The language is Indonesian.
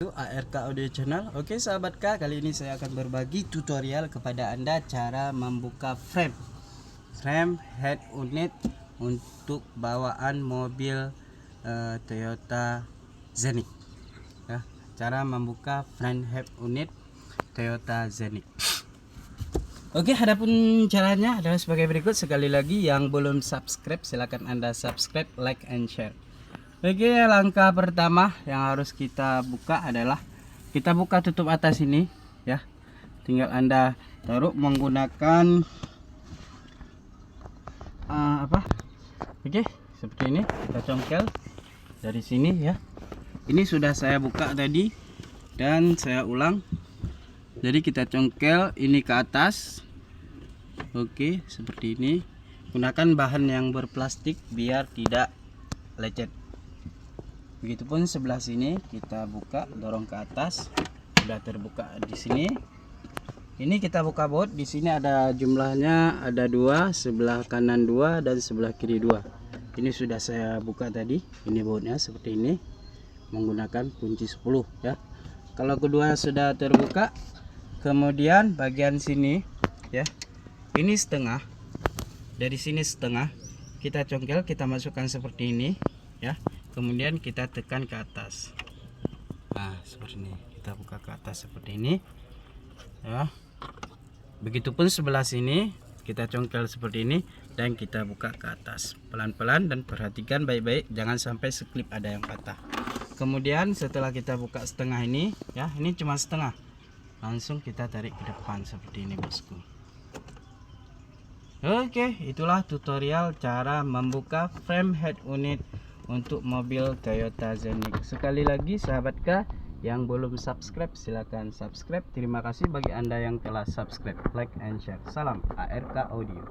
ARK Audio Channel. Oke sahabat K, kali ini saya akan berbagi tutorial kepada Anda cara membuka frame head unit untuk bawaan mobil Toyota Zenith ya. Cara membuka frame head unit Toyota Zenith. Oke, adapun caranya adalah sebagai berikut. Sekali lagi, yang belum subscribe silahkan Anda subscribe, like and share. Oke, langkah pertama yang harus kita buka adalah kita buka tutup atas ini ya. Tinggal Anda taruh menggunakan Oke, seperti ini. Kita congkel dari sini ya. Ini sudah saya buka tadi dan saya ulang. Jadi kita congkel ini ke atas. Oke, seperti ini. Gunakan bahan yang berplastik biar tidak lecet. Begitupun sebelah sini kita buka, dorong ke atas. Sudah terbuka di sini. Ini kita buka baut. Di sini ada jumlahnya ada 2, sebelah kanan 2 dan sebelah kiri 2. Ini sudah saya buka tadi. Ini bautnya seperti ini menggunakan kunci 10 ya. Kalau kedua sudah terbuka, kemudian bagian sini ya. Ini setengah. Dari sini setengah. Kita congkel, kita masukkan seperti ini ya. Kemudian kita tekan ke atas. Nah, seperti ini. Kita buka ke atas seperti ini. Ya. Begitupun sebelah sini kita congkel seperti ini dan kita buka ke atas. Pelan-pelan dan perhatikan baik-baik, jangan sampai seklip ada yang patah. Kemudian setelah kita buka setengah ini, ya, ini cuma setengah. Langsung kita tarik ke depan seperti ini, bosku. Oke, itulah tutorial cara membuka frame head unit untuk mobil Toyota Zenith. Sekali lagi sahabat K, yang belum subscribe silahkan subscribe. Terima kasih bagi Anda yang telah subscribe, like and share. Salam ARK Audio.